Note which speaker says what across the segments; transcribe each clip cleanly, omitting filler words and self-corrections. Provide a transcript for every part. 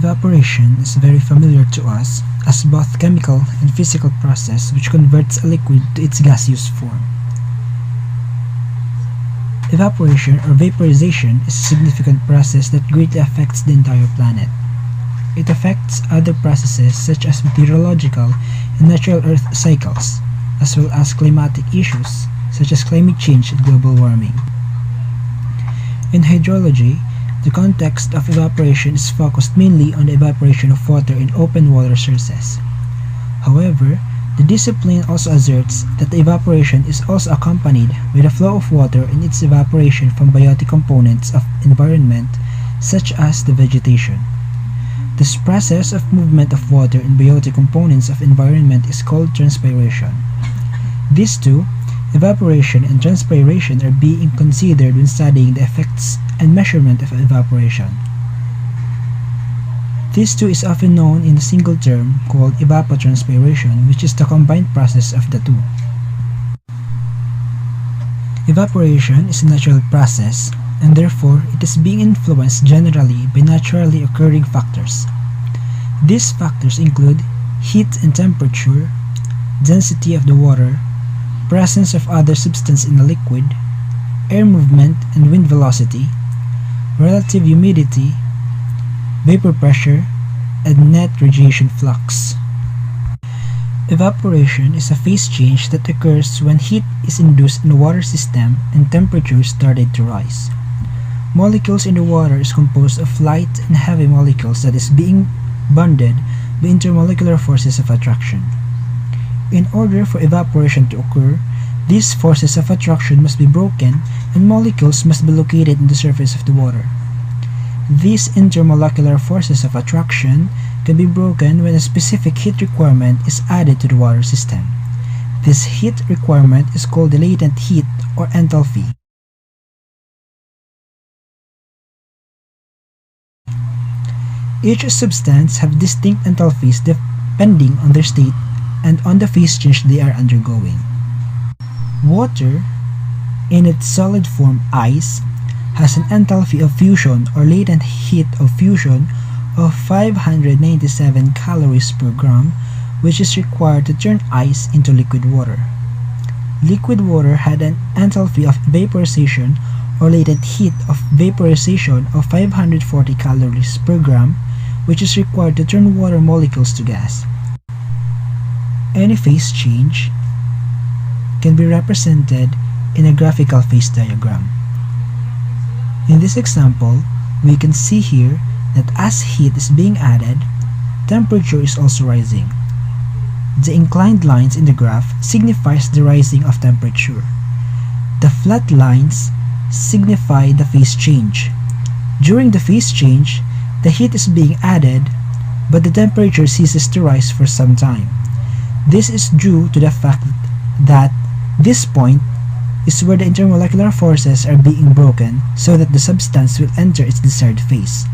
Speaker 1: Evaporation is very familiar to us as both chemical and physical process which converts a liquid to its gaseous form. Evaporation or vaporization is a significant process that greatly affects the entire planet. It affects other processes such as meteorological and natural earth cycles, as well as climatic issues such as climate change and global warming. In hydrology, the context of evaporation is focused mainly on the evaporation of water in open water sources. However, the discipline also asserts that the evaporation is also accompanied by the flow of water in its evaporation from biotic components of environment such as the vegetation. This process of movement of water in biotic components of environment is called transpiration. These two, evaporation and transpiration, are being considered when studying the effects and measurement of evaporation. This too is often known in a single term called evapotranspiration, which is the combined process of the two. Evaporation is a natural process, and therefore it is being influenced generally by naturally occurring factors. These factors include heat and temperature, density of the water, presence of other substance in a liquid, air movement and wind velocity, relative humidity, vapor pressure, and net radiation flux. Evaporation is a phase change that occurs when heat is induced in the water system and temperature started to rise. Molecules in the water is composed of light and heavy molecules that is being bonded by intermolecular forces of attraction. In order for evaporation to occur, these forces of attraction must be broken and molecules must be located in the surface of the water. These intermolecular forces of attraction can be broken when a specific heat requirement is added to the water system. This heat requirement is called the latent heat or enthalpy. Each substance have distinct enthalpies depending on their state and on the phase change they are undergoing. Water, in its solid form ice, has an enthalpy of fusion or latent heat of fusion of 597 calories per gram, which is required to turn ice into liquid water. Liquid water had an enthalpy of vaporization or latent heat of vaporization of 540 calories per gram, which is required to turn water molecules to gas. Any phase change can be represented in a graphical phase diagram. In this example, we can see here that as heat is being added, temperature is also rising. The inclined lines in the graph signifies the rising of temperature. The flat lines signify the phase change. During the phase change, the heat is being added, but the temperature ceases to rise for some time. This is due to the fact that this point is where the intermolecular forces are being broken so that the substance will enter its desired phase.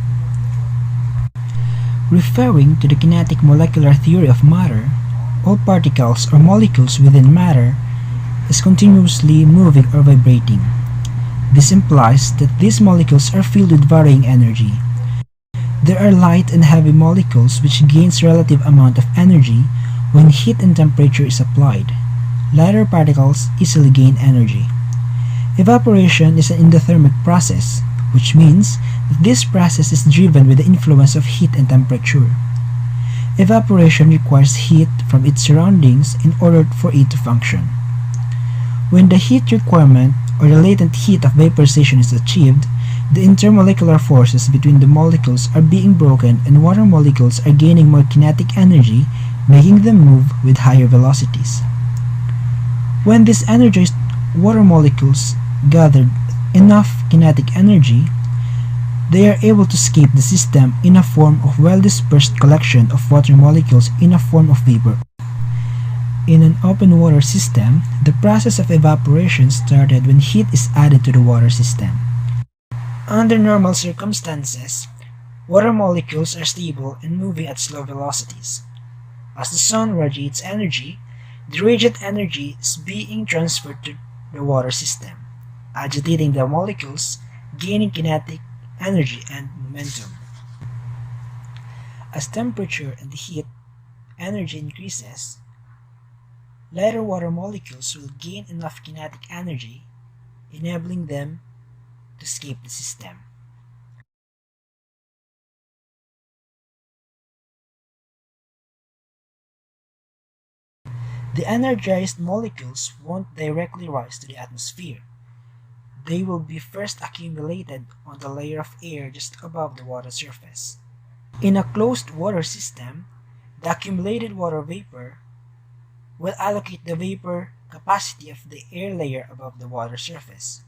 Speaker 1: Referring to the kinetic molecular theory of matter, all particles or molecules within matter is continuously moving or vibrating. This implies that these molecules are filled with varying energy. There are light and heavy molecules which gains relative amount of energy when heat and temperature is applied. Lighter particles easily gain energy. Evaporation is an endothermic process, which means that this process is driven by the influence of heat and temperature. Evaporation requires heat from its surroundings in order for it to function. When the heat requirement or the latent heat of vaporization is achieved, the intermolecular forces between the molecules are being broken and water molecules are gaining more kinetic energy, making them move with higher velocities. When these energized water molecules gathered enough kinetic energy, they are able to escape the system in a form of well-dispersed collection of water molecules in a form of vapor. In an open water system, the process of evaporation started when heat is added to the water system. Under normal circumstances, water molecules are stable and moving at slow velocities. As the sun radiates energy, the radiant energy is being transferred to the water system, agitating the molecules, gaining kinetic energy and momentum. As temperature and heat energy increases, lighter water molecules will gain enough kinetic energy, enabling them to escape the system. The energized molecules won't directly rise to the atmosphere. They will be first accumulated on the layer of air just above the water surface. In a closed water system, the accumulated water vapor will allocate the vapor capacity of the air layer above the water surface.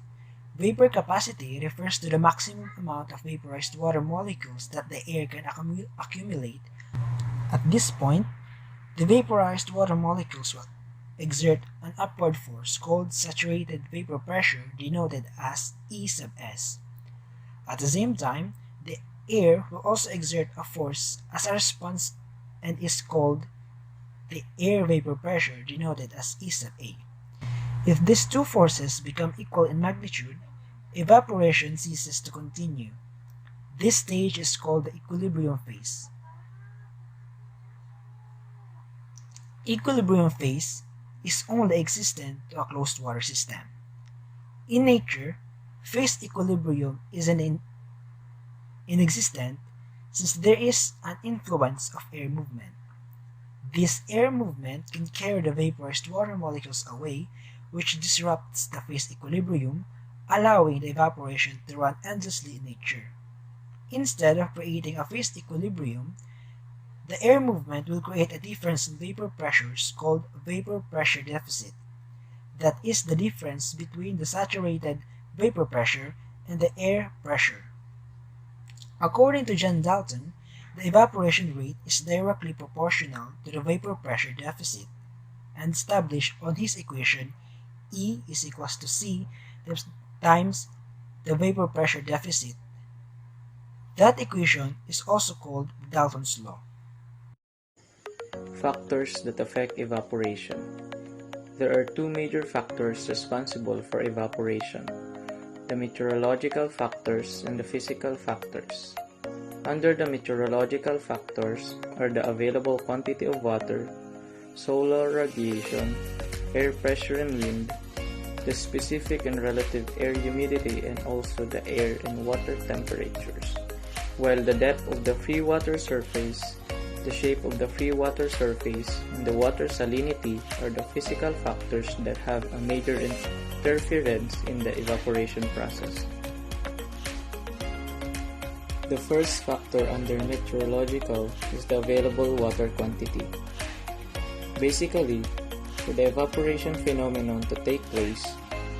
Speaker 1: Vapor capacity refers to the maximum amount of vaporized water molecules that the air can accumulate. At this point, the vaporized water molecules will exert an upward force called saturated vapor pressure, denoted as E sub S. At the same time, the air will also exert a force as a response and is called the air vapor pressure, denoted as E sub A. If these two forces become equal in magnitude, evaporation ceases to continue. This stage is called the equilibrium phase. Equilibrium phase is only existent to a closed water system. In nature, phase equilibrium is inexistent since there is an influence of air movement. This air movement can carry the vaporized water molecules away, which disrupts the phase equilibrium, allowing the evaporation to run endlessly in nature. Instead of creating a phase equilibrium, the air movement will create a difference in vapor pressures called vapor pressure deficit. That is the difference between the saturated vapor pressure and the air pressure. According to John Dalton, the evaporation rate is directly proportional to the vapor pressure deficit, and established on his equation E is equals to C times the vapor pressure deficit. That equation is also called Dalton's law.
Speaker 2: Factors that affect evaporation. There are two major factors responsible for evaporation: the meteorological factors and the physical factors. Under the meteorological factors are the available quantity of water, solar radiation, air pressure and wind, the specific and relative air humidity, and also the air and water temperatures. While the depth of the free water surface, the shape of the free water surface, and the water salinity are the physical factors that have a major interference in the evaporation process. The first factor under meteorological is the available water quantity. Basically, for the evaporation phenomenon to take place,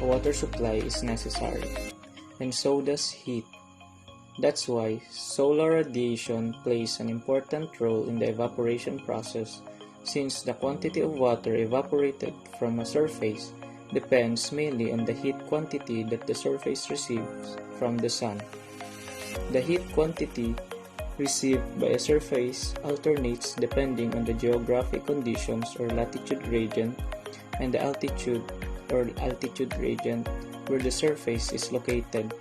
Speaker 2: a water supply is necessary, and so does heat. That's why solar radiation plays an important role in the evaporation process, since the quantity of water evaporated from a surface depends mainly on the heat quantity that the surface receives from the sun. The heat quantity received by a surface alternates depending on the geographic conditions or latitude gradient and the altitude or altitude gradient where the surface is located.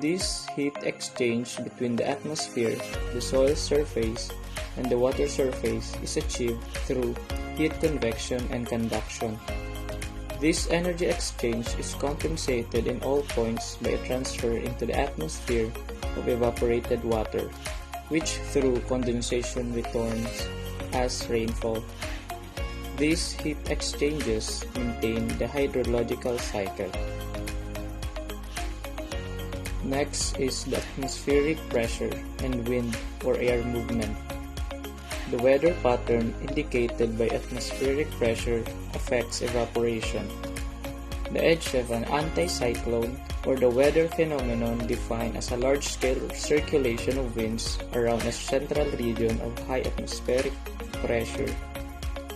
Speaker 2: This heat exchange between the atmosphere, the soil surface, and the water surface is achieved through heat convection and conduction. This energy exchange is compensated in all points by a transfer into the atmosphere of evaporated water, which through condensation returns as rainfall. These heat exchanges maintain the hydrological cycle. Next is the atmospheric pressure and wind or air movement. The weather pattern indicated by atmospheric pressure affects evaporation. The edge of an anticyclone or the weather phenomenon defined as a large-scale circulation of winds around a central region of high atmospheric pressure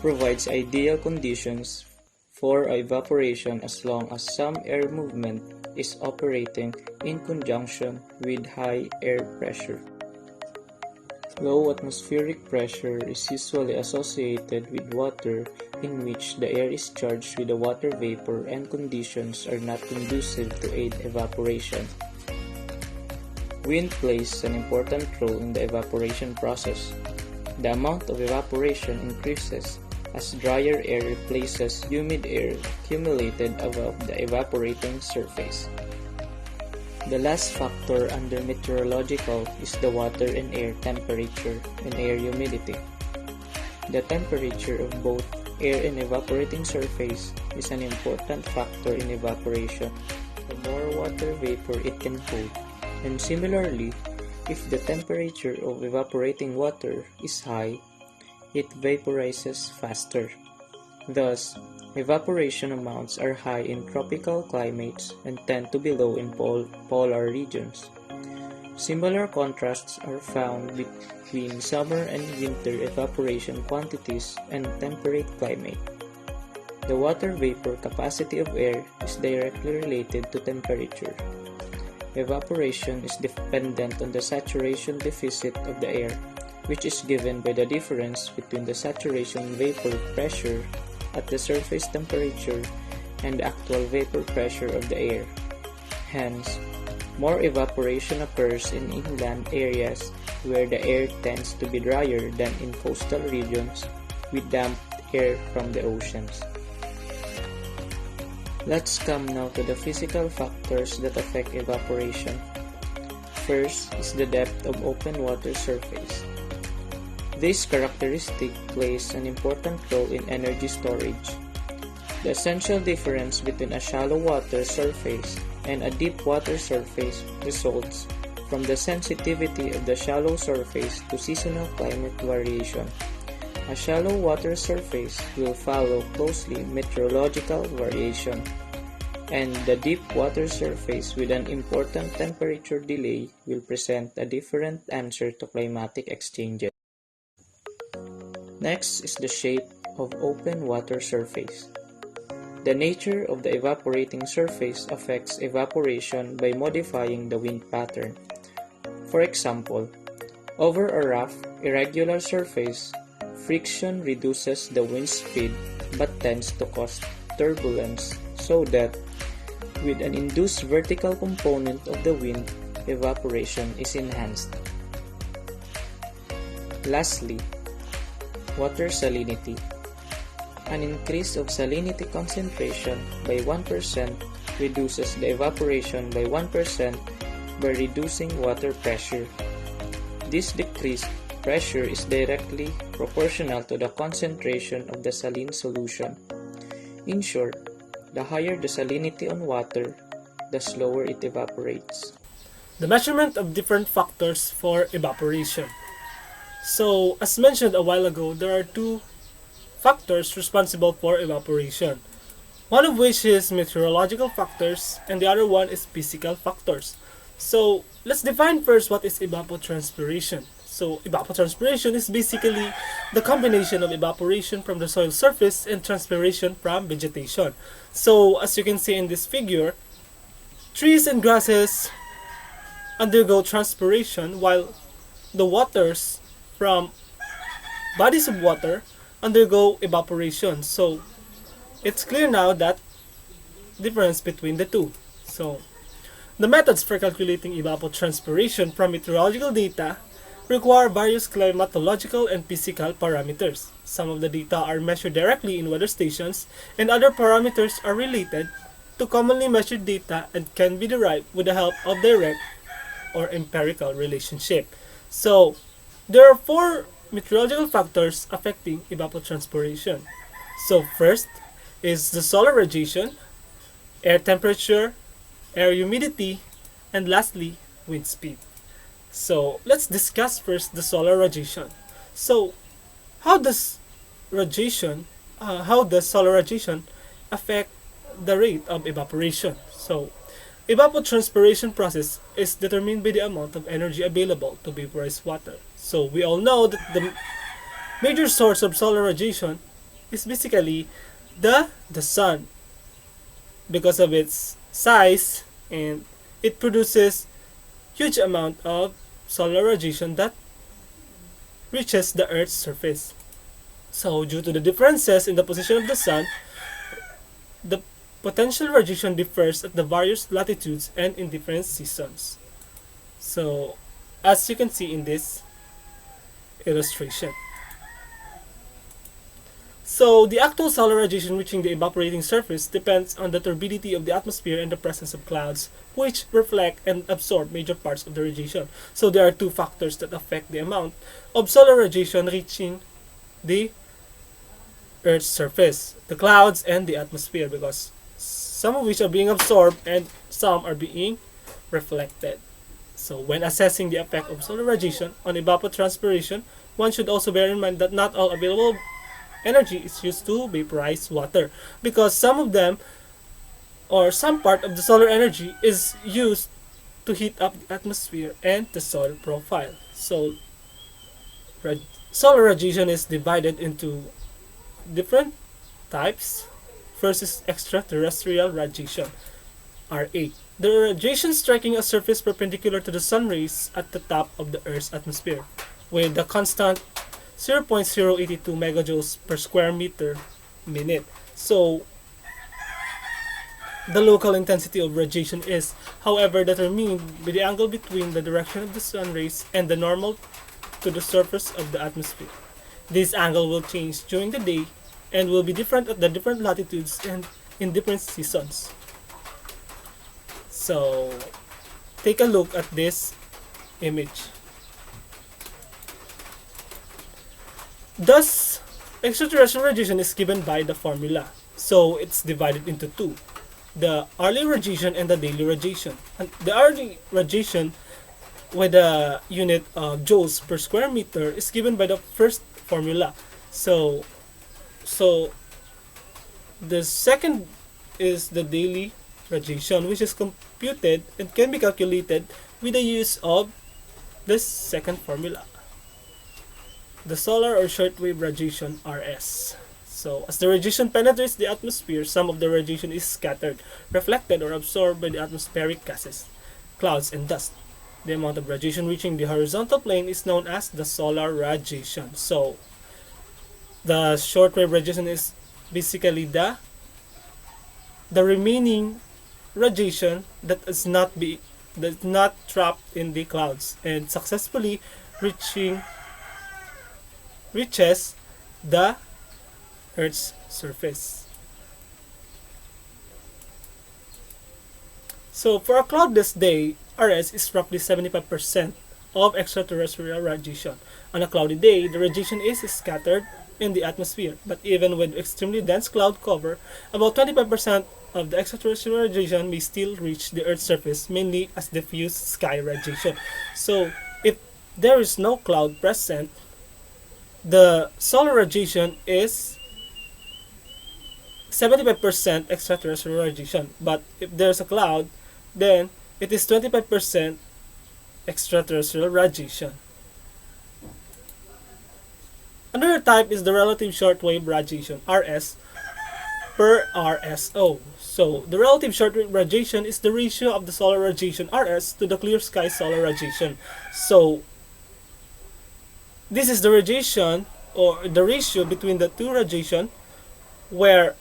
Speaker 2: provides ideal conditions for evaporation as long as some air movement is operating in conjunction with high air pressure. Low atmospheric pressure is usually associated with water in which the air is charged with a water vapor and conditions are not conducive to aid evaporation. Wind plays an important role in the evaporation process. The amount of evaporation increases as drier air replaces humid air accumulated above the evaporating surface. The last factor under meteorological is the water and air temperature and air humidity. The temperature of both air and evaporating surface is an important factor in evaporation. The more water vapor it can hold, and similarly, if the temperature of evaporating water is high, it vaporizes faster. Thus, evaporation amounts are high in tropical climates and tend to be low in polar regions. Similar contrasts are found between summer and winter evaporation quantities and temperate climate. The water vapor capacity of air is directly related to temperature. Evaporation is dependent on the saturation deficit of the air, which is given by the difference between the saturation vapor pressure at the surface temperature and the actual vapor pressure of the air. Hence, more evaporation occurs in inland areas where the air tends to be drier than in coastal regions with damp air from the oceans. Let's come now to the physical factors that affect evaporation. First is the depth of open water surface. This characteristic plays an important role in energy storage. The essential difference between a shallow water surface and a deep water surface results from the sensitivity of the shallow surface to seasonal climate variation. A shallow water surface will follow closely meteorological variation, and the deep water surface with an important temperature delay will present a different answer to climatic exchanges. Next is the shape of open water surface. The nature of the evaporating surface affects evaporation by modifying the wind pattern. For example, over a rough, irregular surface, friction reduces the wind speed but tends to cause turbulence, so that with an induced vertical component of the wind, evaporation is enhanced. Lastly, water salinity. An increase of salinity concentration by 1% reduces the evaporation by 1% by reducing water pressure. This decreased pressure is directly proportional to the concentration of the saline solution. In short, the higher the salinity on water, the slower it evaporates.
Speaker 3: The measurement of different factors for evaporation. So, as mentioned a while ago, there are two factors responsible for evaporation. One of which is meteorological factors and the other one is physical factors. So, let's define first what is evapotranspiration. So, evapotranspiration is basically the combination of evaporation from the soil surface and transpiration from vegetation. So, as you can see in this figure, trees and grasses undergo transpiration while the waters from bodies of water undergo evaporation. So, it's clear now that difference between the two. So, the methods for calculating evapotranspiration from meteorological data require various climatological and physical parameters. Some of the data are measured directly in weather stations, and other parameters are related to commonly measured data and can be derived with the help of direct or empirical relationship. So, there are four meteorological factors affecting evapotranspiration. So, first is the solar radiation, air temperature, air humidity, and lastly, wind speed. So, let's discuss first the solar radiation. So, how does solar radiation affect the rate of evaporation? So, evapotranspiration process is determined by the amount of energy available to vaporize water. So, we all know that the major source of solar radiation is basically the sun, because of its size, and it produces huge amount of solar radiation that reaches the Earth's surface. So, due to the differences in the position of the sun, the potential radiation differs at the various latitudes and in different seasons. So, as you can see in this illustration. So, the actual solar radiation reaching the evaporating surface depends on the turbidity of the atmosphere and the presence of clouds, which reflect and absorb major parts of the radiation. So, there are two factors that affect the amount of solar radiation reaching the Earth's surface, the clouds and the atmosphere, because some of which are being absorbed and some are being reflected. So, when assessing the effect of solar radiation on evapotranspiration, one should also bear in mind that not all available energy is used to vaporize water, because some of them or some part of the solar energy is used to heat up the atmosphere and the soil profile. So solar radiation is divided into different types. First is extraterrestrial radiation, RA. The radiation striking a surface perpendicular to the sun rays at the top of the Earth's atmosphere with a constant 0.082 megajoules per square meter minute. So, the local intensity of radiation is, however, determined by the angle between the direction of the sun rays and the normal to the surface of the atmosphere. This angle will change during the day and will be different at the different latitudes and in different seasons. So, take a look at this image. Thus, extraterrestrial radiation is given by the formula. So, it's divided into two. The hourly radiation and the daily radiation. And the hourly radiation with the unit of joules per square meter is given by the first formula. So the second is the daily radiation, which is computed and can be calculated with the use of this second formula, the solar or shortwave radiation, RS. So, as the radiation penetrates the atmosphere, some of the radiation is scattered, reflected, or absorbed by the atmospheric gases, clouds, and dust. The amount of radiation reaching the horizontal plane is known as the solar radiation. So, the shortwave radiation is basically the remaining radiation that is not trapped in the clouds and successfully reaches the Earth's surface. So for a cloudless day, RS is roughly 75% of extraterrestrial radiation. On a cloudy day, the radiation is scattered in the atmosphere, but even with extremely dense cloud cover, about 25% of the extraterrestrial radiation may still reach the Earth's surface, mainly as diffuse sky radiation. So if there is no cloud present, the solar radiation is 75% extraterrestrial radiation, but if there's a cloud, then it is 25% extraterrestrial radiation. Another type is the relative shortwave radiation, RS per RSO. So, the relative shortwave radiation is the ratio of the solar radiation RS to the clear sky solar radiation. So, this is the radiation or the ratio between the two radiation, where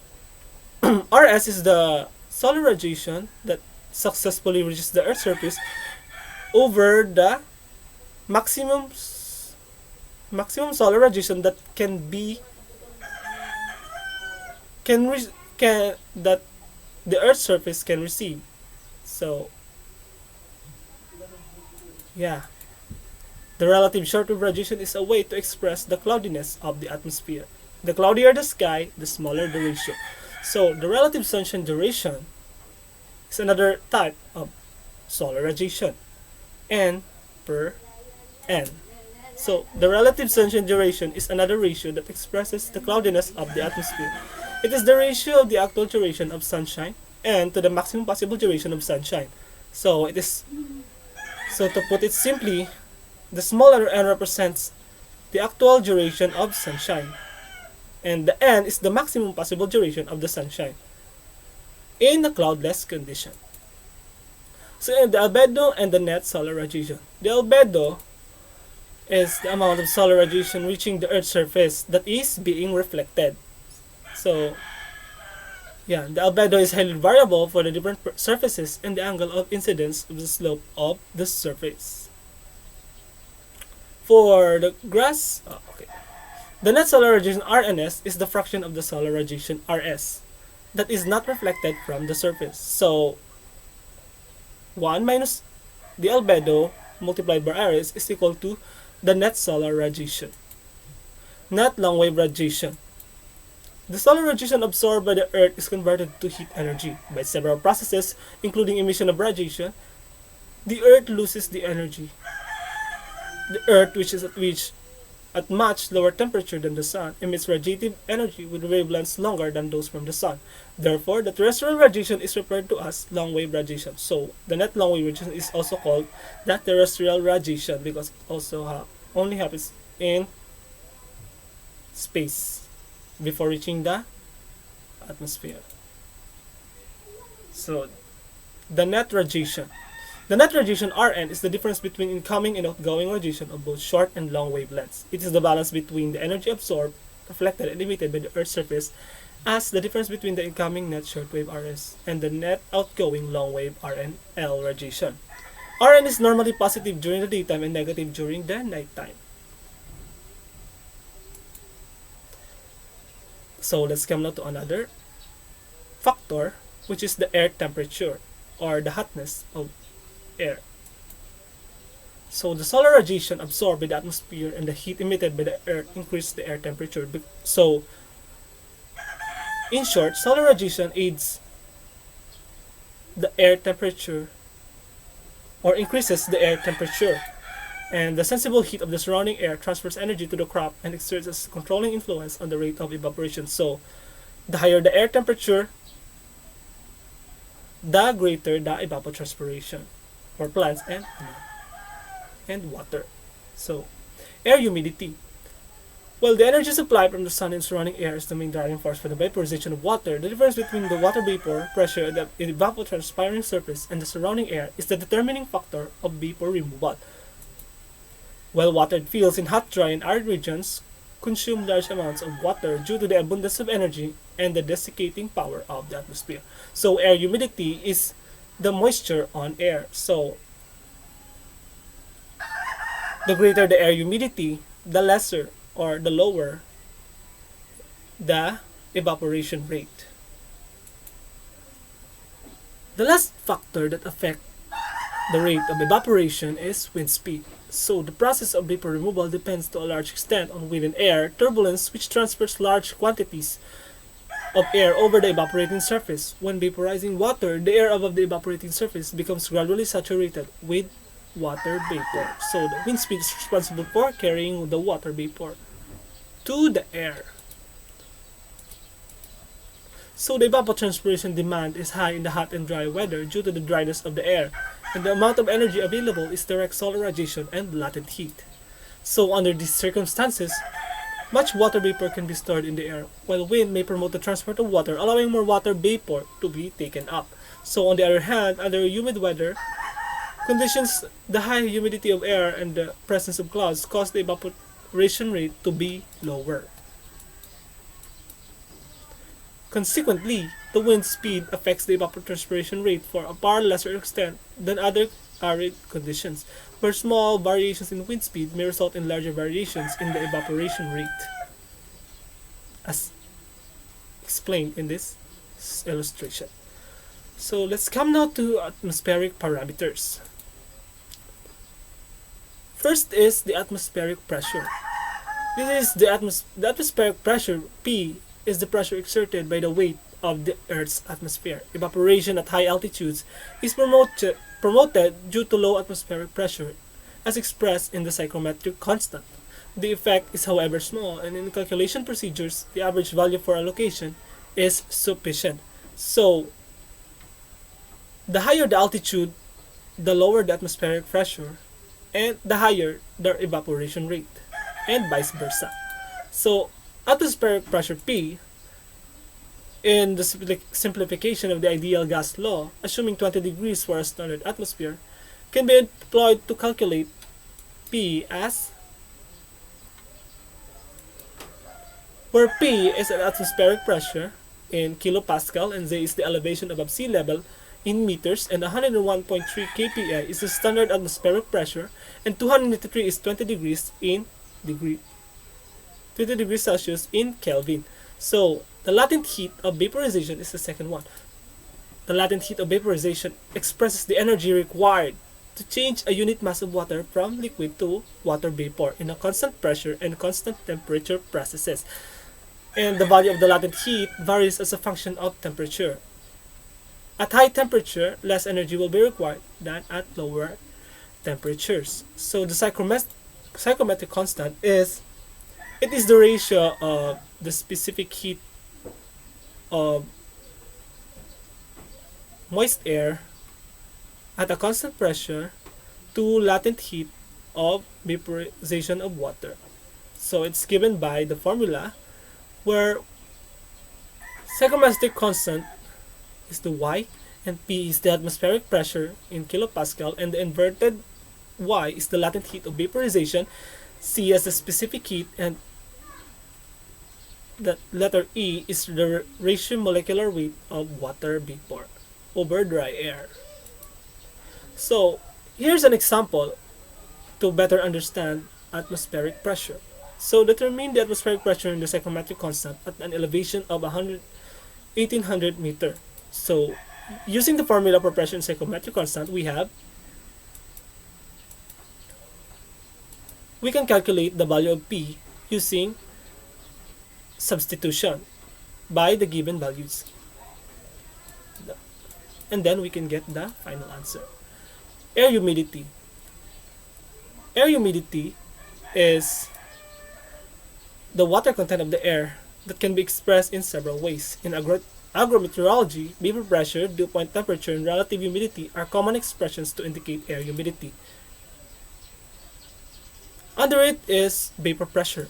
Speaker 3: RS is the solar radiation that successfully reaches the Earth's surface over the maximum solar radiation that that the Earth's surface can receive. So yeah, the relative shortwave radiation is a way to express the cloudiness of the atmosphere. The cloudier the sky, the smaller the ratio. So the relative sunshine duration is another type of solar radiation, N per N. So the relative sunshine duration is another ratio that expresses the cloudiness of the atmosphere. It is the ratio of the actual duration of sunshine and to the maximum possible duration of sunshine. So to put it simply, the smaller n represents the actual duration of sunshine, and the n is the maximum possible duration of the sunshine in a cloudless condition. So the albedo and the net solar radiation. The albedo is the amount of solar radiation reaching the Earth's surface that is being reflected. So Yeah, the albedo is highly variable for the different surfaces and the angle of incidence of the slope of the surface. For the grass, okay. The net solar radiation RNS is the fraction of the solar radiation RS that is not reflected from the surface. So 1 minus the albedo multiplied by RS is equal to the net solar radiation. Net long wave radiation. The solar radiation absorbed by the Earth is converted to heat energy by several processes, including emission of radiation. The Earth loses the energy. The Earth, which is at much lower temperature than the Sun, emits radiative energy with wavelengths longer than those from the Sun. Therefore, the terrestrial radiation is referred to as long-wave radiation. So, the net long-wave radiation is also called the terrestrial radiation because it also only happens in space before reaching the atmosphere. So, the net radiation. The net radiation Rn is the difference between incoming and outgoing radiation of both short and long wavelengths. It is the balance between the energy absorbed, reflected, and emitted by the Earth's surface as the difference between the incoming net shortwave Rs and the net outgoing long wave RNL radiation. Rn is normally positive during the daytime and negative during the nighttime. So let's come now to another factor, which is the air temperature or the hotness of air. So the solar radiation absorbed by the atmosphere and the heat emitted by the Earth increase the air temperature. So, in short, solar radiation aids the air temperature or increases the air temperature, and the sensible heat of the surrounding air transfers energy to the crop and exerts a controlling influence on the rate of evaporation. So, the higher the air temperature, the greater the evapotranspiration for plants and water. So, air humidity. Well, the energy supply from the sun and surrounding air is the main driving force for the vaporization of water. The difference between the water vapor pressure at the evapotranspiring surface and the surrounding air is the determining factor of vapor removal. While watered fields in hot, dry, and arid regions consume large amounts of water due to the abundance of energy and the desiccating power of the atmosphere. So, air humidity is the moisture on air. So, the greater the air humidity, the lesser or the lower the evaporation rate. The last factor that affects the rate of evaporation is wind speed. So the process of vapor removal depends to a large extent on wind and air turbulence, which transfers large quantities of air over the evaporating surface. When vaporizing water, the air above the evaporating surface becomes gradually saturated with water vapor. So the wind speed is responsible for carrying the water vapor to the air. So the evapotranspiration demand is high in the hot and dry weather due to the dryness of the air, and the amount of energy available is direct solar radiation and latent heat. So under these circumstances, much water vapor can be stored in the air, while wind may promote the transport of water, allowing more water vapor to be taken up. So on the other hand, under humid weather conditions, the high humidity of air and the presence of clouds cause the evaporation rate to be lower. Consequently, the wind speed affects the evapotranspiration rate for a far lesser extent than other arid conditions, where small variations in wind speed may result in larger variations in the evaporation rate, as explained in this illustration. So let's come now to atmospheric parameters. First is the atmospheric pressure. This is the atmospheric pressure, P, is the pressure exerted by the weight of the Earth's atmosphere. Evaporation at high altitudes is promoted due to low atmospheric pressure, as expressed in the psychrometric constant. The effect is however small, and in calculation procedures, the average value for a location is sufficient. So, the higher the altitude, the lower the atmospheric pressure, and the higher the evaporation rate, and vice versa. So, atmospheric pressure P, in the simplification of the ideal gas law, assuming 20 degrees for a standard atmosphere, can be employed to calculate P as, where P is an atmospheric pressure in kilopascal, and Z is the elevation above sea level in meters, and 101.3 kPa is the standard atmospheric pressure, and 293 is 20 degrees Celsius in Kelvin. So the latent heat of vaporization is the second one. The latent heat of vaporization expresses the energy required to change a unit mass of water from liquid to water vapor in a constant pressure and constant temperature processes. And the value of the latent heat varies as a function of temperature. At high temperature, less energy will be required than at lower temperatures. So the psychrometric constant is the ratio of the specific heat of moist air at a constant pressure to latent heat of vaporization of water. So it's given by the formula where psychrometric constant is the Y and P is the atmospheric pressure in kilopascal, and the inverted Y is the latent heat of vaporization, C as the specific heat, and the letter E is the ratio molecular weight of water vapor over dry air. So here's an example to better understand atmospheric pressure. So determine the atmospheric pressure in the psychrometric constant at an elevation of 1800 meter. So using the formula for pressure in psychrometric constant, we can calculate the value of P using substitution by the given values. And then we can get the final answer. Air humidity. Air humidity is the water content of the air that can be expressed in several ways. In agrometeorology, vapor pressure, dew point temperature, and relative humidity are common expressions to indicate air humidity. Under it is vapor pressure.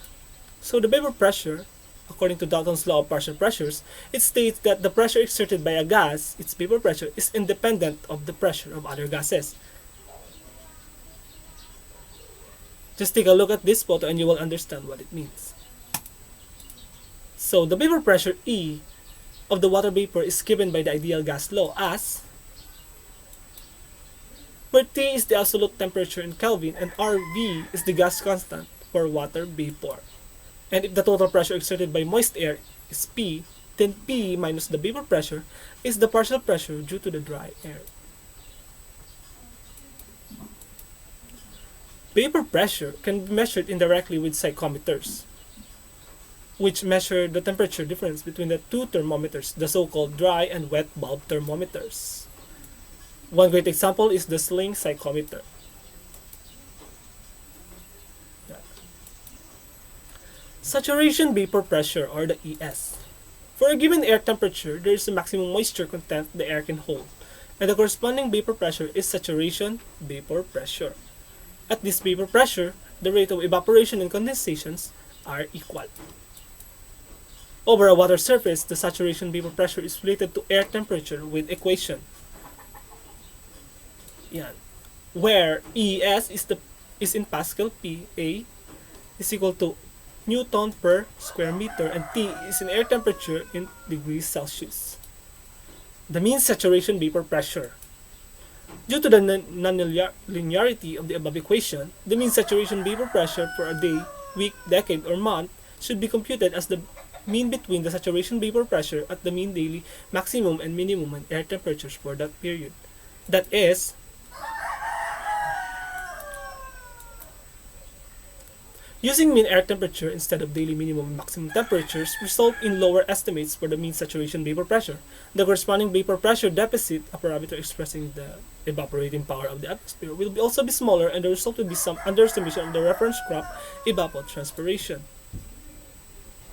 Speaker 3: So the vapor pressure, according to Dalton's law of partial pressures, it states that the pressure exerted by a gas, its vapor pressure, is independent of the pressure of other gases. Just take a look at this photo and you will understand what it means. So the vapor pressure E of the water vapor is given by the ideal gas law as, where T is the absolute temperature in Kelvin and RV is the gas constant for water vapor. And if the total pressure exerted by moist air is P, then P minus the vapor pressure is the partial pressure due to the dry air. Vapor pressure can be measured indirectly with psychrometers, which measure the temperature difference between the two thermometers, the so-called dry and wet bulb thermometers. One great example is the sling psychrometer. Saturation vapor pressure, or the ES. For a given air temperature, there is a maximum moisture content the air can hold, and the corresponding vapor pressure is saturation vapor pressure. At this vapor pressure, the rate of evaporation and condensations are equal. Over a water surface, the saturation vapor pressure is related to air temperature with equation. Yan. Where ES is in Pascal, PA is equal to Newton per square meter, and T is in air temperature in degrees Celsius. The mean saturation vapor pressure. Due to the non-linearity of the above equation, the mean saturation vapor pressure for a day, week, decade, or month should be computed as the mean between the saturation vapor pressure at the mean daily maximum and minimum and air temperatures for that period. That is, using mean air temperature instead of daily minimum and maximum temperatures result in lower estimates for the mean saturation vapor pressure. The corresponding vapor pressure deficit, a parameter expressing the evaporating power of the atmosphere, will also be smaller, and the result will be some underestimation of the reference crop evapotranspiration.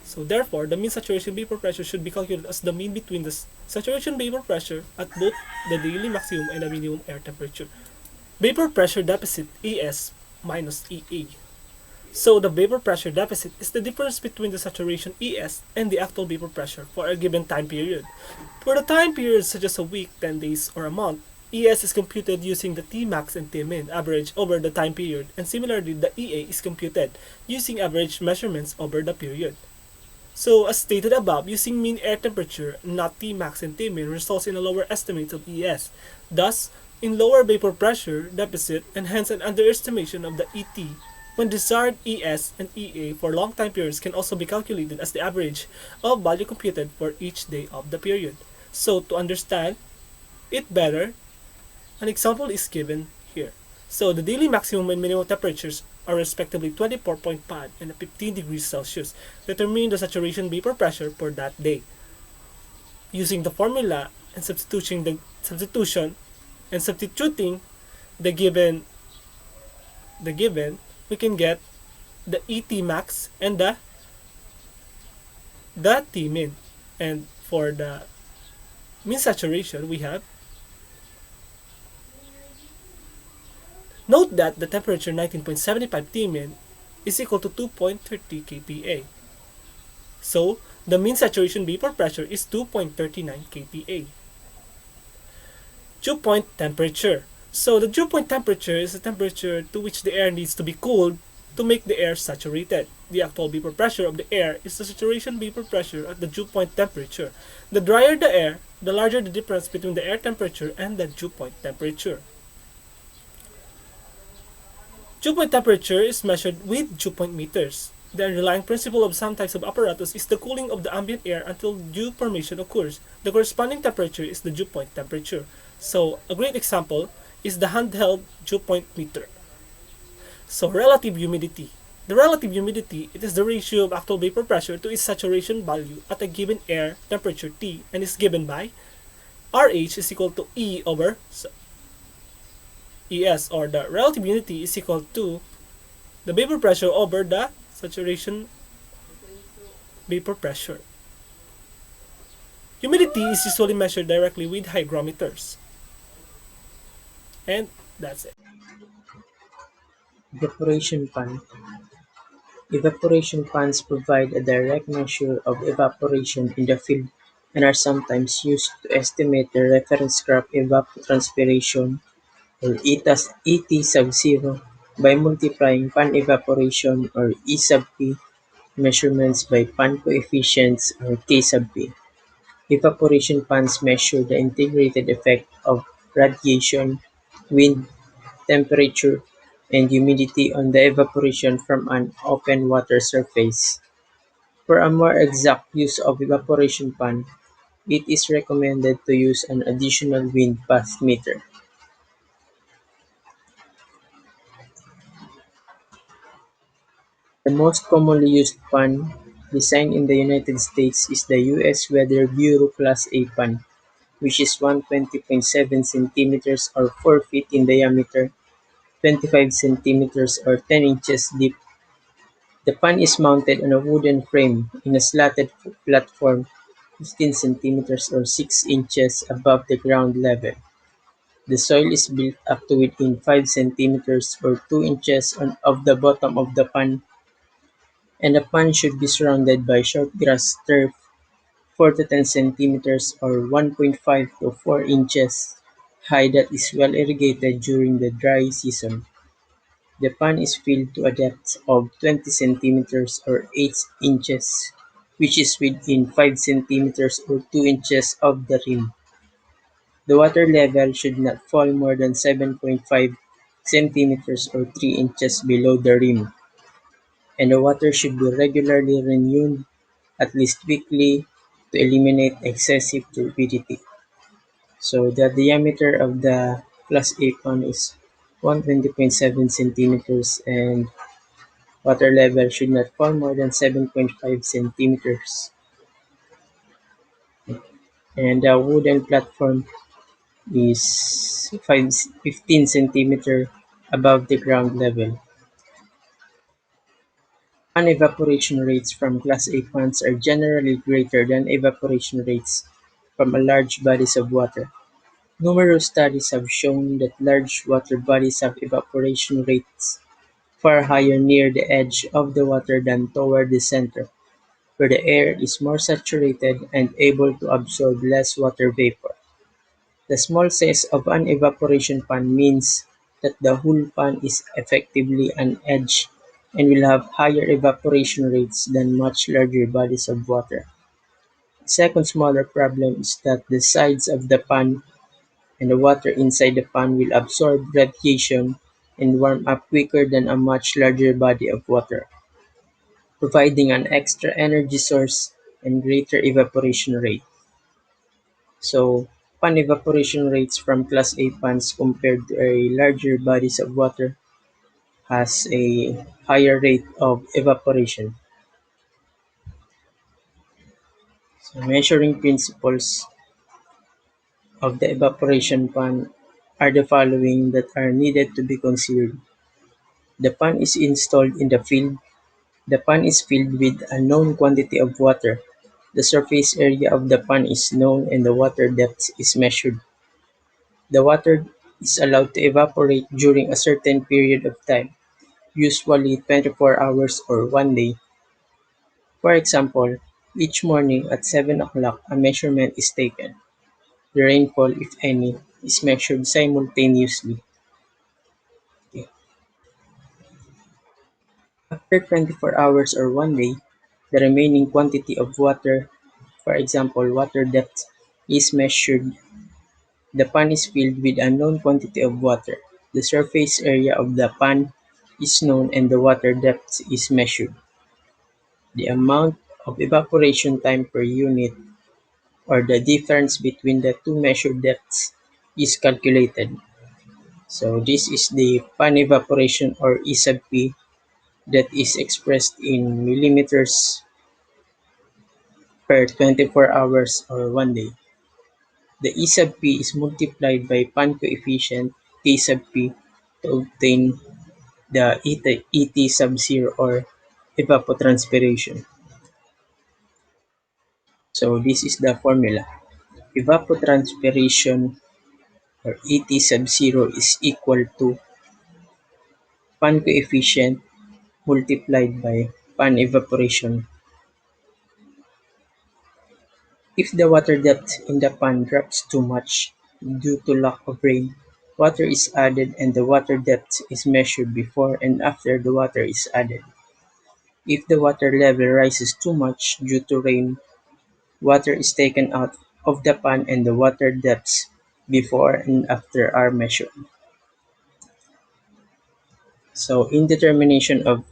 Speaker 3: So therefore, the mean saturation vapor pressure should be calculated as the mean between the saturation vapor pressure at both the daily maximum and the minimum air temperature. Vapor pressure deficit, ES minus EA. So the vapor pressure deficit is the difference between the saturation ES and the actual vapor pressure for a given time period. For the time period such as a week, 10 days, or a month, ES is computed using the Tmax and Tmin average over the time period, and similarly the EA is computed using average measurements over the period. So, as stated above, using mean air temperature, not Tmax and Tmin, results in a lower estimate of ES, thus, in lower vapor pressure deficit and hence an underestimation of the ET, when desired ES and EA for long time periods can also be calculated as the average of value computed for each day of the period. So, to understand it better, an example is given here. So the daily maximum and minimum temperatures are respectively 24.5 and 15 degrees Celsius. Determine the saturation vapor pressure for that day. Using the formula and substituting the given, we can get the ET max and the T min. And for the mean saturation, we have, note that the temperature 19.75 Tmin is equal to 2.30 kPa. So, the mean saturation vapor pressure is 2.39 kPa. Dew point temperature. So, the dew point temperature is the temperature to which the air needs to be cooled to make the air saturated. The actual vapor pressure of the air is the saturation vapor pressure at the dew point temperature. The drier the air, the larger the difference between the air temperature and the dew point temperature. Dew point temperature is measured with dew point meters. The underlying principle of some types of apparatus is the cooling of the ambient air until dew formation occurs. The corresponding temperature is the dew point temperature. So, a great example is the handheld dew point meter. So, relative humidity. The relative humidity, it is the ratio of actual vapor pressure to its saturation value at a given air temperature T and is given by RH is equal to E over ES, or the relative humidity is equal to the vapor pressure over the saturation vapor pressure. Humidity is usually measured directly with hygrometers. And that's it.
Speaker 4: Evaporation pan. Evaporation pans provide a direct measure of evaporation in the field and are sometimes used to estimate the reference crop evapotranspiration or ET sub 0 by multiplying pan evaporation or E sub P measurements by pan coefficients or K sub P. Evaporation pans measure the integrated effect of radiation, wind, temperature, and humidity on the evaporation from an open water surface. For a more exact use of evaporation pan, it is recommended to use an additional wind path meter. The most commonly used pan design in the United States is the U.S. Weather Bureau Class A pan, which is 120.7 centimeters or 4 feet in diameter, 25 centimeters or 10 inches deep. The pan is mounted on a wooden frame in a slatted platform 15 centimeters or 6 inches above the ground level. The soil is built up to within 5 centimeters or 2 inches of the bottom of the pan, and the pan should be surrounded by short grass turf 4 to 10 centimeters or 1.5 to 4 inches high that is well irrigated during the dry season. The pan is filled to a depth of 20 centimeters or 8 inches, which is within 5 centimeters or 2 inches of the rim. The water level should not fall more than 7.5 centimeters or 3 inches below the rim, and the water should be regularly renewed at least weekly to eliminate excessive turbidity. So the diameter of the Class A pan is 120.7 centimeters and water level should not fall more than 7.5 centimeters. And the wooden platform is 15 centimeters above the ground level. Pan evaporation rates from Class A ponds are generally greater than evaporation rates from large bodies of water. Numerous studies have shown that large water bodies have evaporation rates far higher near the edge of the water than toward the center, where the air is more saturated and able to absorb less water vapor. The small size of an evaporation pan means that the whole pan is effectively an edge and will have higher evaporation rates than much larger bodies of water. The second smaller problem is that the sides of the pan and the water inside the pan will absorb radiation and warm up quicker than a much larger body of water, providing an extra energy source and greater evaporation rate. So, pan evaporation rates from Class A pans compared to a larger bodies of water has a higher rate of evaporation. So, measuring principles of the evaporation pan are the following that are needed to be considered. The pan is installed in the field. The pan is filled with a known quantity of water. The surface area of the pan is known and the water depth is measured. The water is allowed to evaporate during a certain period of time, usually 24 hours or 1 day. For example, each morning at 7 o'clock a measurement is taken. The rainfall, if any, is measured simultaneously. Okay. After 24 hours or 1 day, the remaining quantity of water, for example water depth, is measured. The pan is filled with a known quantity of water. The surface area of the pan is known and the water depth is measured. The amount of evaporation time per unit, or the difference between the two measured depths, is calculated. So this is the pan evaporation, or E sub P, that is expressed in millimeters per 24 hours or 1 day. The E sub P is multiplied by pan coefficient K sub P to obtain the ET sub 0, or evapotranspiration. So this is the formula. Evapotranspiration, or ET sub 0, is equal to pan coefficient multiplied by pan evaporation. If the water depth in the pan drops too much due to lack of rain, water is added and the water depth is measured before and after the water is added. If the water level rises too much due to rain, water is taken out of the pan and the water depths before and after are measured. So in determination of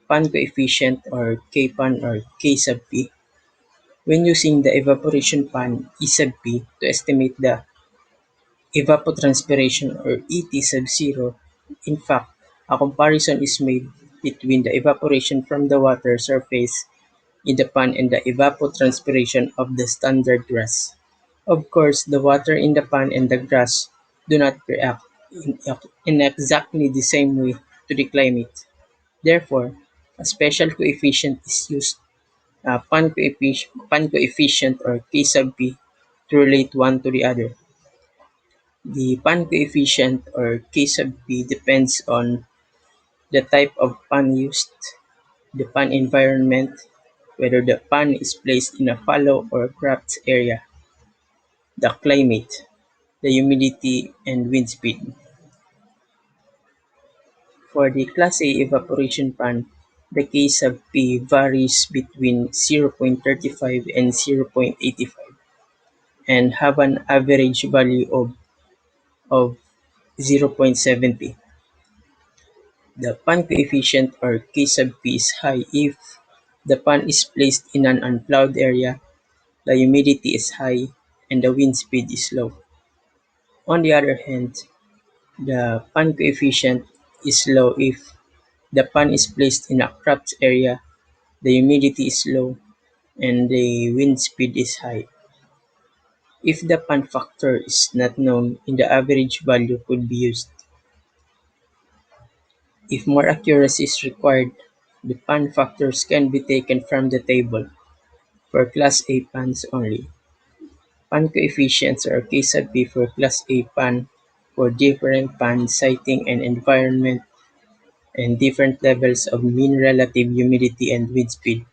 Speaker 4: pan coefficient, or K pan or K sub P, when using the evaporation pan E sub P to estimate the evapotranspiration, or ET sub 0, in fact, a comparison is made between the evaporation from the water surface in the pan and the evapotranspiration of the standard grass. Of course, the water in the pan and the grass do not react in exactly the same way to the climate. Therefore, a special coefficient is used, pan coefficient, or K sub P, to relate one to the other. The pan coefficient, or K sub P, depends on the type of pan used, the pan environment, whether the pan is placed in a fallow or cropped area, the climate, the humidity, and wind speed. For the Class A evaporation pan, the K sub P varies between 0.35 and 0.85 and have an average value of 0.70. The pan coefficient, or K sub P, is high if the pan is placed in an unplowed area, the humidity is high, and the wind speed is low. On the other hand, the pan coefficient is low if the pan is placed in a cropped area, the humidity is low, and the wind speed is high. If the pan factor is not known, the average value could be used. If more accuracy is required, the pan factors can be taken from the table for Class A pans only. Pan coefficients, or K sub P, for Class A pan for different pan siting and environment and different levels of mean relative humidity and wind speed,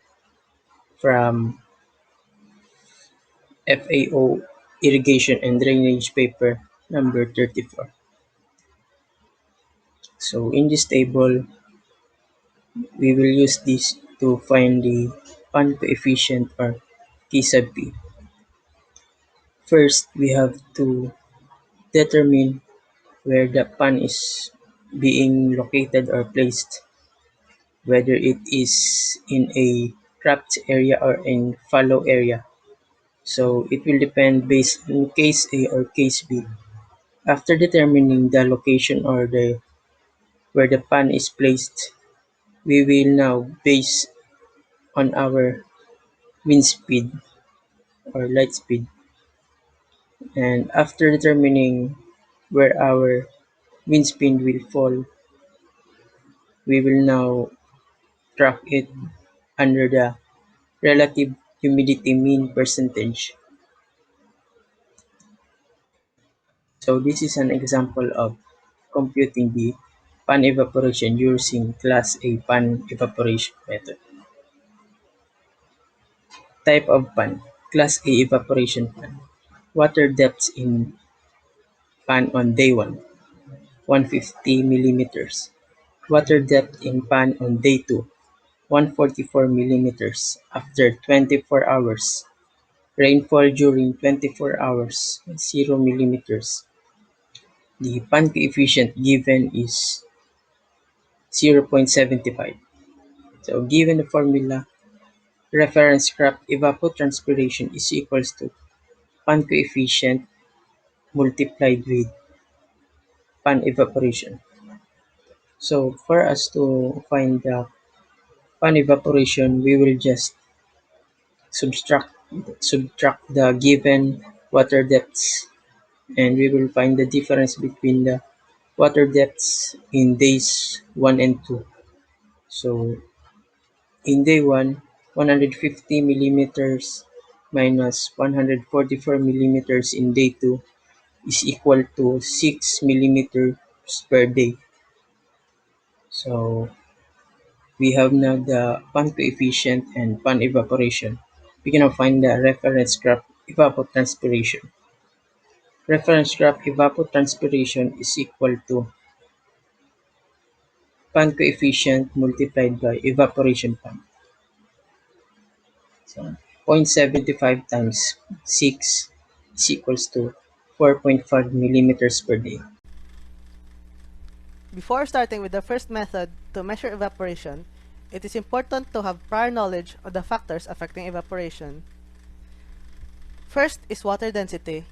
Speaker 4: from FAO Irrigation and Drainage paper number 34. So in this table, We will use this to find the pan coefficient or K sub p. First, we have to determine where the pan is being located or placed, whether it is in a trapped area or in fallow area. So it will depend based on case A or case B. After determining the location or the where the pan is placed, we will now base on our wind speed or light speed. And after determining where our wind speed will fall, we will now track it under the relative humidity mean percentage. So this is an example of computing the pan evaporation using class A pan evaporation method. Type of pan. Class A evaporation pan. Water depth in pan on day 1, 150 millimeters. Water depth in pan on day 2, 144 millimeters after 24 hours. Rainfall during 24 hours, 0 millimeters. The pan coefficient given is 0.75. So given the formula, reference crop evapotranspiration is equals to pan coefficient multiplied with pan evaporation. So for us to find the pan evaporation, we will just subtract subtract the given water depths, and we will find the difference between the water depths in days 1 and 2. So in day 1, 150 millimeters minus 144 millimeters in day 2 is equal to 6 millimeters per day. So we have now the pan coefficient and pan evaporation. We can now find the reference graph evapotranspiration. Reference graph evapotranspiration is equal to pan coefficient multiplied by evaporation pan. So 0.75 times 6 is equals to 4.5 millimeters per day.
Speaker 5: Before starting with the first method to measure evaporation, it is important to have prior knowledge of the factors affecting evaporation. First is water density.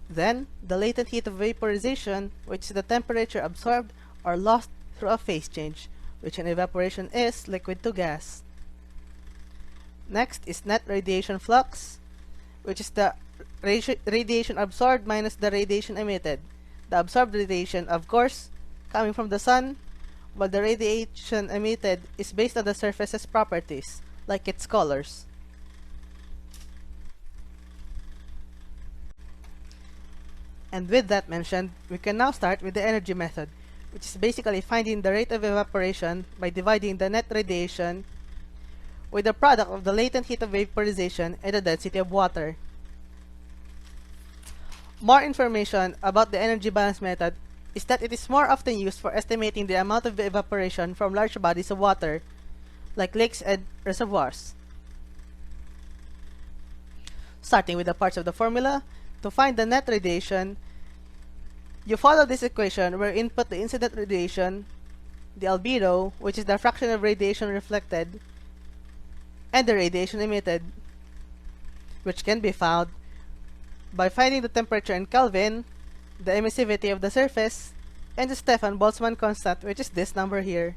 Speaker 5: Then, the latent heat of vaporization, which is the temperature absorbed or lost through a phase change, which in evaporation is liquid to gas. Next is net radiation flux, which is the radiation absorbed minus the radiation emitted. The absorbed radiation, of course, coming from the sun, while the radiation emitted is based on the surface's properties, like its colors. And with that mentioned, we can now start with the energy method, which is basically finding the rate of evaporation by dividing the net radiation with the product of the latent heat of vaporization and the density of water. More information about the energy balance method is that it is more often used for estimating the amount of evaporation from large bodies of water, like lakes and reservoirs. Starting with the parts of the formula, to find the net radiation, you follow this equation where input the incident radiation, the albedo, which is the fraction of radiation reflected, and the radiation emitted, which can be found by finding the temperature in Kelvin, the emissivity of the surface, and the Stefan-Boltzmann constant, which is this number here.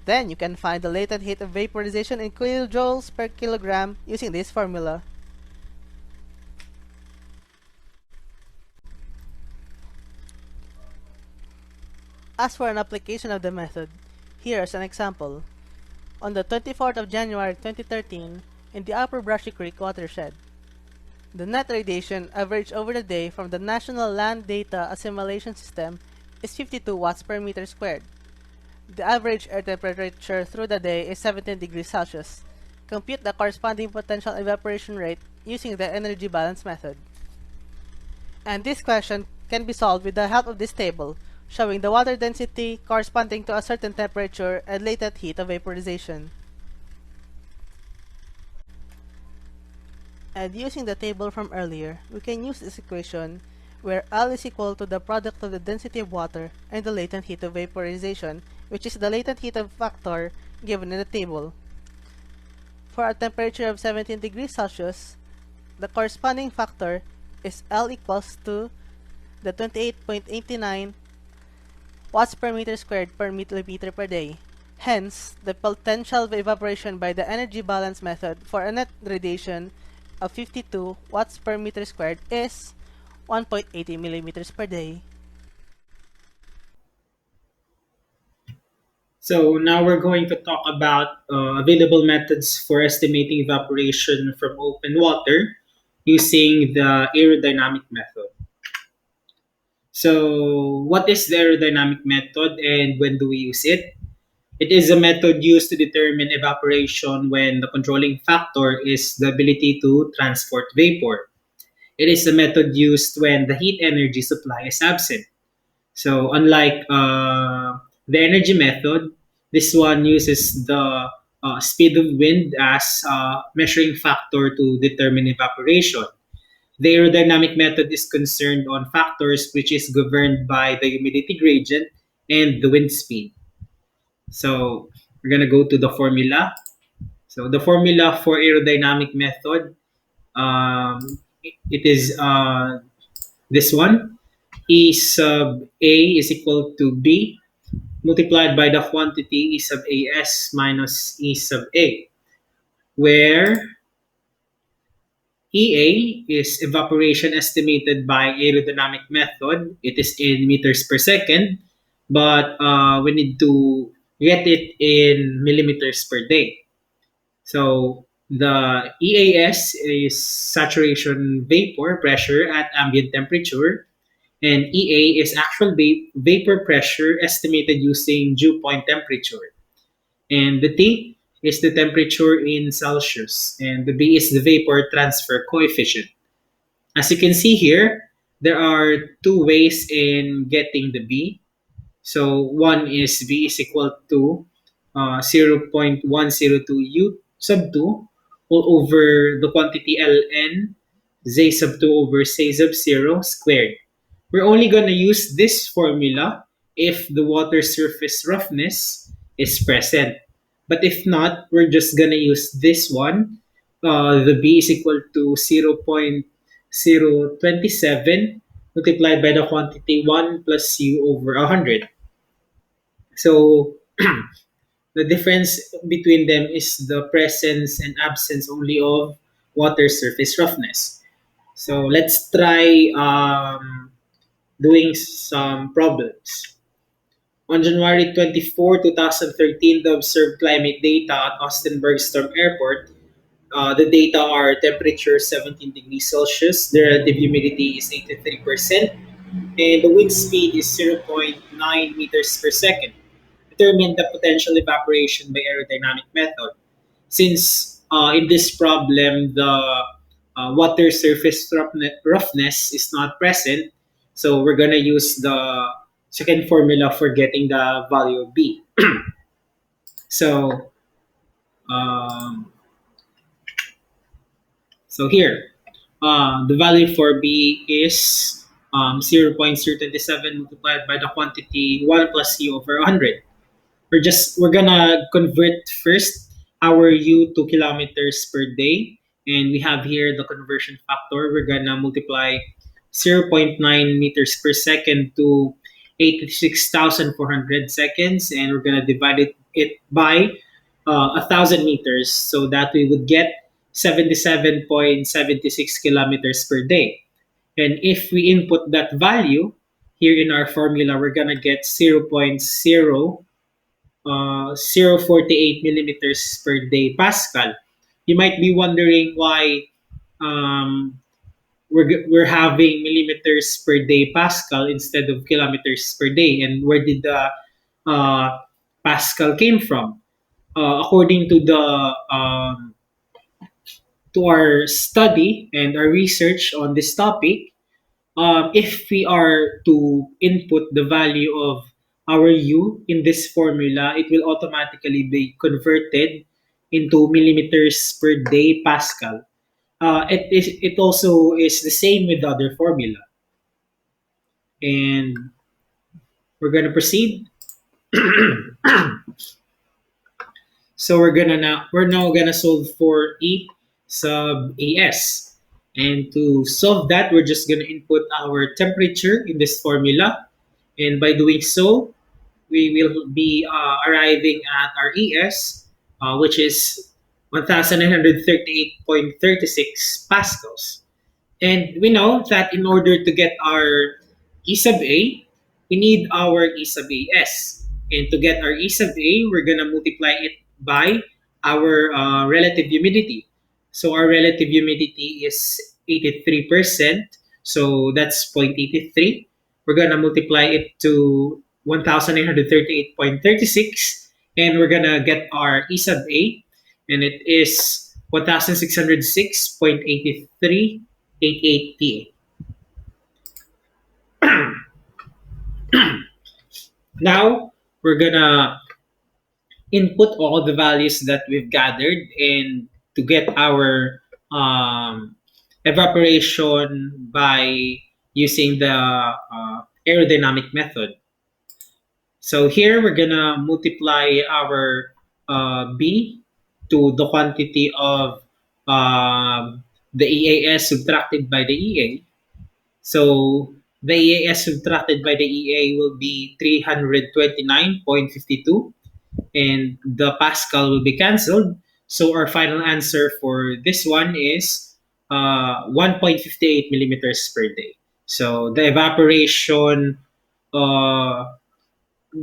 Speaker 5: Then you can find the latent heat of vaporization in kilojoules per kilogram using this formula. As for an application of the method, here is an example. On the 24th of January 2013, in the Upper Brushy Creek watershed, the net radiation averaged over the day from the National Land Data Assimilation System is 52 watts per meter squared. The average air temperature through the day is 17 degrees Celsius. Compute the corresponding potential evaporation rate using the energy balance method. And this question can be solved with the help of this table, showing the water density corresponding to a certain temperature and latent heat of vaporization. And using the table from earlier, we can use this equation where L is equal to the product of the density of water and the latent heat of vaporization, which is the latent heat of factor given in the table. For a temperature of 17 degrees Celsius, the corresponding factor is L equals to the 28.89 watts per meter squared per milliliter per day. Hence, the potential evaporation by the energy balance method for a net radiation of 52 watts per meter squared is 1.80 millimeters per day.
Speaker 6: So now we're going to talk about available methods for estimating evaporation from open water using the aerodynamic method. So what is the aerodynamic method and when do we use it? It is a method used to determine evaporation when the controlling factor is the ability to transport vapor. It is a method used when the heat energy supply is absent. So unlike the energy method, this one uses the speed of wind as a measuring factor to determine evaporation. The aerodynamic method is concerned on factors which is governed by the humidity gradient and the wind speed. So we're gonna go to the formula. So the formula for aerodynamic method, um, it is this one. E sub A is equal to B multiplied by the quantity E sub AS minus E sub A, where EA is evaporation estimated by aerodynamic method. It is in meters per second, but we need to get it in millimeters per day. So the EAS is saturation vapor pressure at ambient temperature, and EA is actual vapor pressure estimated using dew point temperature. And the T is the temperature in Celsius, and the B is the vapor transfer coefficient. As you can see here, there are two ways in getting the B. So one is V is equal to 0.102 U sub 2 all over the quantity Ln Z sub 2 over Z sub 0 squared. We're only going to use this formula if the water surface roughness is present. But if not, we're just going to use this one. The B is equal to 0.027 multiplied by the quantity 1 plus U over 100. So the difference between them is the presence and absence only of water surface roughness. So let's try doing some problems. On January 24, 2013, the observed climate data at Austin Bergstrom Airport, the data are temperature 17 degrees Celsius, the relative humidity is 83%, and the wind speed is zero point 0.9 meters per second. Determine the potential evaporation by aerodynamic method. Since in this problem the water surface roughness is not present, so we're gonna use the second formula for getting the value of B. So um, here, the value for B is 0.027 multiplied by the quantity 1 plus C over 100. We're gonna convert first our U to kilometers per day, and we have here the conversion factor. We're gonna multiply 0.9 meters per second to 86,400 seconds, and we're gonna divide it by 1,000 meters, so that we would get 77.76 kilometers per day. And if we input that value here in our formula, we're gonna get 0.048 millimeters per day Pascal. You might be wondering why um, we're having millimeters per day Pascal instead of kilometers per day, and where did the uh, Pascal came from? According to the to our study and our research on this topic, If we are to input the value of our U in this formula, it will automatically be converted into millimeters per day Pascal. It also is the same with the other formula. And we're gonna proceed. So we're now gonna solve for E sub AS. And to solve that, we're just gonna input our temperature in this formula. And by doing so, we will be arriving at our ES, which is 1938.36 pascals. And we know that in order to get our E sub A, we need our E sub AS. And to get our E sub A, we're going to multiply it by our relative humidity. So our relative humidity is 83%. So that's 0.83. We're going to multiply it to 1938.36. And we're going to get our E sub A. And it is 1606.83 88 Now we're gonna input all the values that we've gathered and to get our evaporation by using the aerodynamic method. So here we're gonna multiply our B to the quantity of the EAS subtracted by the EA. So the EAS subtracted by the EA will be 329.52 and the Pascal will be cancelled. So our final answer for this one is 1.58 millimeters per day. So the evaporation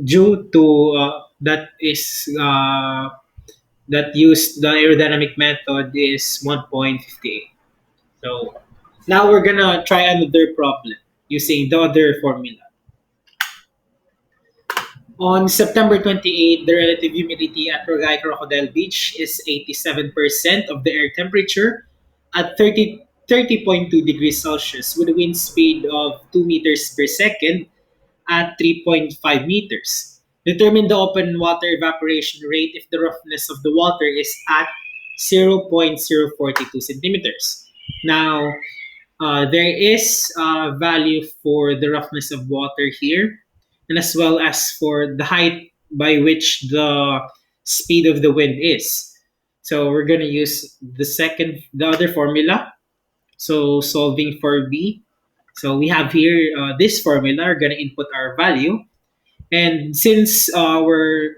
Speaker 6: due to that used the aerodynamic method is 1.58. So now we're gonna try another problem using the other formula. On September 28, the relative humidity at Rogay Crocodile Beach is 87% of the air temperature at 30.2 degrees Celsius with a wind speed of 2 meters per second at 3.5 meters. Determine the open water evaporation rate if the roughness of the water is at 0.042 centimeters. Now, there is a value for the roughness of water here, and as well as for the height by which the speed of the wind is. So we're gonna use the other formula. So solving for B. So we have here this formula. We're gonna input our value, and since our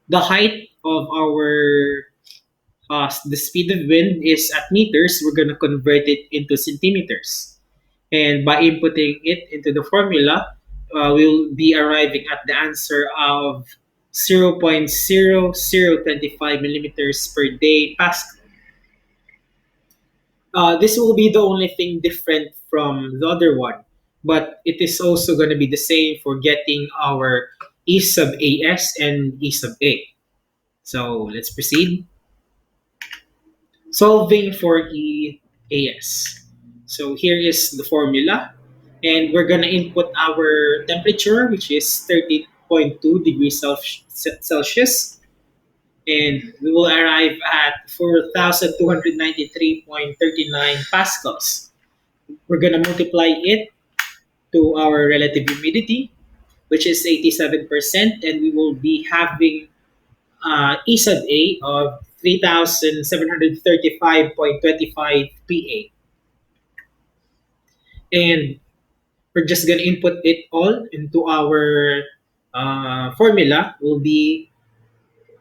Speaker 6: the height of our the speed of wind is at meters, we're going to convert it into centimeters. And by inputting it into the formula, we'll be arriving at the answer of 0.0025 millimeters per day Pascal. This will be the only thing different from the other one, but it is also going to be the same for getting our E sub AS and E sub A. So let's proceed. Solving for EAS. So here is the formula. And we're going to input our temperature, which is 30.2 degrees Celsius. And we will arrive at 4,293.39 pascals. We're going to multiply it to our relative humidity, which is 87%. And we will be having E sub A of 3,735.25 PA. And we're just going to input it all into our formula. Will be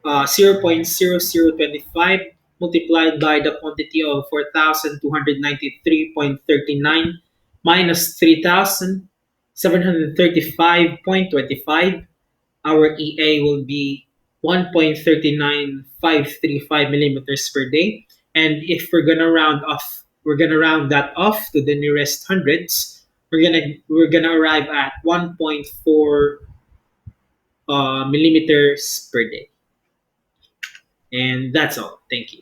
Speaker 6: 0.0025 multiplied by the quantity of 4,293.39 minus 3,735.25. Our EA will be 1.39535 millimeters per day. And if we're gonna round that off to the nearest hundreds. We're gonna arrive at 1.4 millimeters per day. And that's all. Thank you.